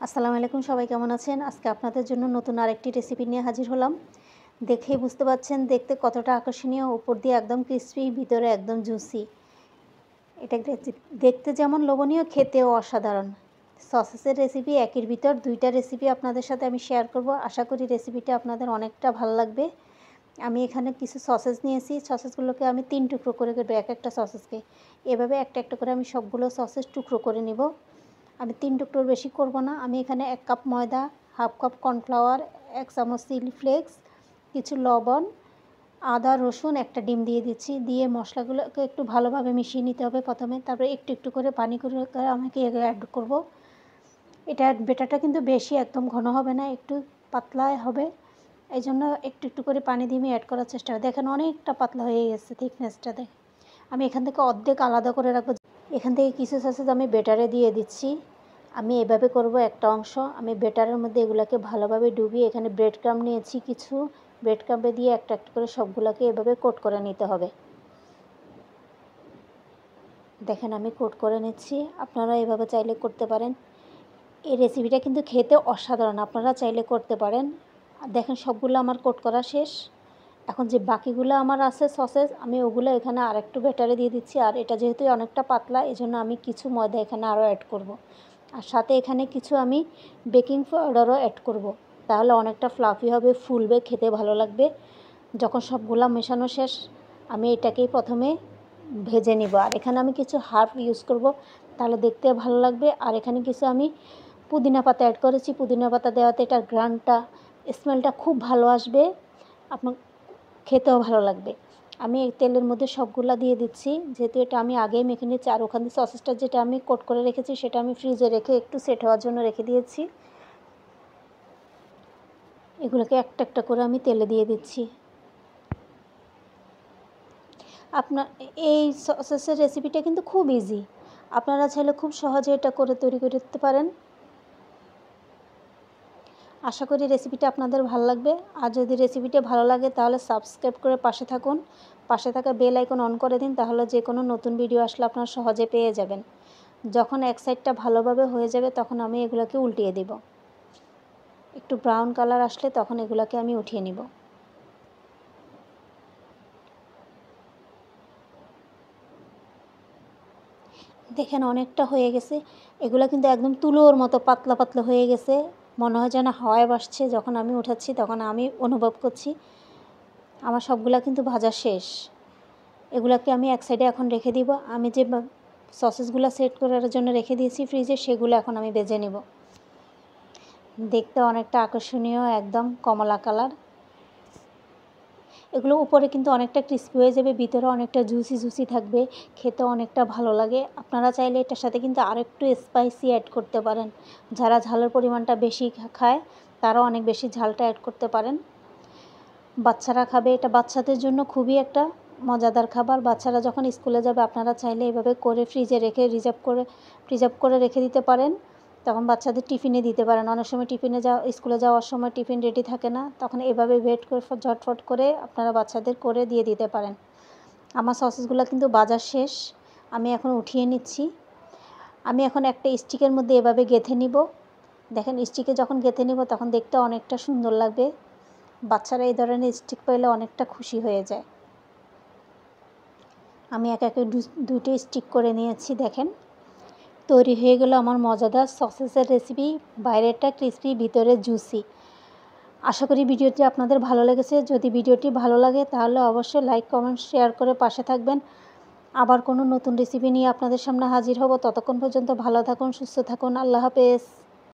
আসসালামু আলাইকুম, সবাই কেমন আছেন? আজকে আপনাদের জন্য নতুন আরেকটি রেসিপি নিয়ে হাজির হলাম। দেখেই বুঝতে পারছেন দেখতে কতটা আকর্ষণীয়, উপর দিয়ে একদম ক্রিসপি, ভিতরে একদম জুসি। এটা দেখতে যেমন লোভনীয়, খেতেও অসাধারণ। সসেসের রেসিপি একের ভিতর ২টা রেসিপি আপনাদের সাথে আমি শেয়ার করব। আশা করি রেসিপিটা আপনাদের অনেকটা ভালো লাগবে। আমি এখানে কিছু সসেস নিয়েছি। সসেসগুলোকে আমি ৩ টুকরো করে কেটে একটা সসেসকে এভাবে একটা একটা করে আমি সবগুলো সসেস টুকরো করে নিব। আমি ৩ টুকরোর বেশি করব না। আমি এখানে ১ কাপ ময়দা, হাফ কাপ কর্নফ্লাওয়ার, ১ চামচ চিলি ফ্লেক্স, কিছু লবণ, আদা, রসুন, একটা ডিম দিয়ে দিচ্ছি। দিয়ে মশলাগুলোকে একটু ভালোভাবে মিশিয়ে নিতে হবে প্রথমে। তারপরে একটু একটু করে পানি করে আমাকে অ্যাড করব। এটা ব্যাটারটা কিন্তু বেশি একদম ঘন হবে না, একটু পাতলাই হবে। এই জন্য একটু একটু করে পানি দিয়ে আমি অ্যাড করার চেষ্টা করি। দেখেন অনেকটা পাতলা হয়ে গেছে থিকনেসটা। আমি এখান থেকে অর্ধেক আলাদা করে রাখবো। এখান থেকে কিছু সসেস আমি ব্যাটারে দিয়ে দিচ্ছি। আমি এভাবে করব একটা অংশ। আমি ব্যাটারের মধ্যে এগুলোকে ভালোভাবে ডুবিয়ে এখানে ব্রেড ক্রাম্ব নিয়েছি কিছু। ব্রেড ক্রাম্বে দিয়ে একটা একটা করে সবগুলোকে এভাবে কোট করে নিতে হবে। দেখেন আমি কোট করে নিচ্ছি। আপনারা এভাবে চাইলে করতে পারেন। এই রেসিপিটা কিন্তু খেতে অসাধারণ, আপনারা চাইলে করতে পারেন। দেখেন সবগুলো আমার কোট করা শেষ। এখন যে বাকিগুলো আমার আছে সসেস, আমি ওগুলো এখানে আরেকটু ব্যাটারে দিয়ে দিচ্ছি। আর এটা যেহেতু অনেকটা পাতলা, এজন্য আমি কিছু ময়দা এখানে আরও অ্যাড করব। আর সাথে এখানে কিছু আমি বেকিং পাউডারও অ্যাড করব। তাহলে অনেকটা ফ্লাফি হবে, ফুলবে, খেতে ভালো লাগবে। যখন সবগুলা মেশানো শেষ, আমি এটাকেই প্রথমে ভেজে নিব। আর এখানে আমি কিছু হার্ব ইউজ করব, তাহলে দেখতে ভালো লাগবে। আর এখানে কিছু আমি পুদিনা পাতা অ্যাড করেছি। পুদিনা পাতা দেওয়াতে এটার ঘ্রাণটা, স্মেলটা খুব ভালো আসবে, আপনার খেতেও ভালো লাগবে। আমি এই তেলের মধ্যে সবগুলা দিয়ে দিচ্ছি, যেহেতু এটা আমি আগেই মেখে নিচ্ছি। আর ওখানে সসেসটা যেটা আমি কোট করে রেখেছি সেটা আমি ফ্রিজে রেখে একটু সেট হওয়ার জন্য রেখে দিয়েছি। এগুলোকে একটা একটা করে আমি তেলে দিয়ে দিচ্ছি। আপনার এই সসেসের রেসিপিটা কিন্তু খুব ইজি, আপনারা চাইলে খুব সহজে এটা করে তৈরি করতে পারেন। আশা করি রেসিপিটা আপনাদের ভালো লাগবে। আর যদি রেসিপিটা ভালো লাগে তাহলে সাবস্ক্রাইব করে পাশে থাকুন। পাশে থাকা বেল আইকন অন করে দিন, তাহলে যে কোনো নতুন ভিডিও আসলে আপনারা সহজে পেয়ে যাবেন। যখন এক সাইডটা ভালোভাবে হয়ে যাবে তখন আমি এগুলোকে উল্টিয়ে দেব। একটু ব্রাউন কালার আসলে তখন এগুলোকে আমি উঠিয়ে নিব। দেখেন অনেকটা হয়ে গেছে। এগুলো কিন্তু একদম তুলোর মতো পাতলা পাতলা হয়ে গেছে, মনে হয় যেন হাওয়ায় ভাসছে। যখন আমি উঠাচ্ছি তখন আমি অনুভব করছি আমার সবগুলা কিন্তু ভাজা শেষ। এগুলোকে আমি এক সাইডে এখন রেখে দিব। আমি যে সসেসগুলো সেট করার জন্য রেখে দিয়েছি ফ্রিজে, সেগুলো এখন আমি ভেজে নেব। দেখতে অনেকটা আকর্ষণীয়, একদম কমলা কালার। এগুলো উপরে কিন্তু অনেকটা ক্রিস্পি হয়ে যাবে, ভিতরে অনেকটা জুসি জুসি থাকবে, খেতে অনেকটা ভালো লাগে। আপনারা চাইলে এটার সাথে কিন্তু আরেকটু স্পাইসি অ্যাড করতে পারেন। যারা ঝালের পরিমাণটা বেশি খায় তারা অনেক বেশি ঝালটা অ্যাড করতে পারেন। বাচ্চারা খাবে, এটা বাচ্চাদের জন্য খুবই একটা মজাদার খাবার। বাচ্চারা যখন স্কুলে যাবে আপনারা চাইলে এভাবে করে ফ্রিজে রেখে প্রিজার্ভ করে রেখে দিতে পারেন। তখন বাচ্চাদের টিফিনে দিতে পারেন। অনেক সময় স্কুলে যাওয়ার সময় টিফিন রেডি থাকে না, তখন এভাবে ওয়েট করে ঝটফট করে আপনারা বাচ্চাদের করে দিয়ে দিতে পারেন। আমার সসেসগুলো কিন্তু বাজার শেষ, আমি এখন উঠিয়ে নিচ্ছি। আমি এখন একটা স্টিকের মধ্যে এভাবে গেঁথে নিব। দেখেন স্টিকে যখন গেঁথে নিব তখন দেখতে অনেকটা সুন্দর লাগবে। বাচ্চারা এই ধরনের স্টিক পেলে অনেকটা খুশি হয়ে যায়। আমি একে একে দুটো স্টিক করে নিয়েছি। দেখেন তৈরি হয়ে গেল আমার মজাদার সসেসের রেসিপি। বাইরেটা ক্রিসপি, ভিতরে জুসি। আশা করি ভিডিওটি আপনাদের ভালো লেগেছে। যদি ভিডিওটি ভালো লাগে তাহলে অবশ্যই লাইক, কমেন্ট, শেয়ার করে পাশে থাকবেন। আবার কোনো নতুন রেসিপি নিয়ে আপনাদের সামনে হাজির হব। ততক্ষণ পর্যন্ত ভালো থাকুন, সুস্থ থাকুন। আল্লাহ হাফেজ।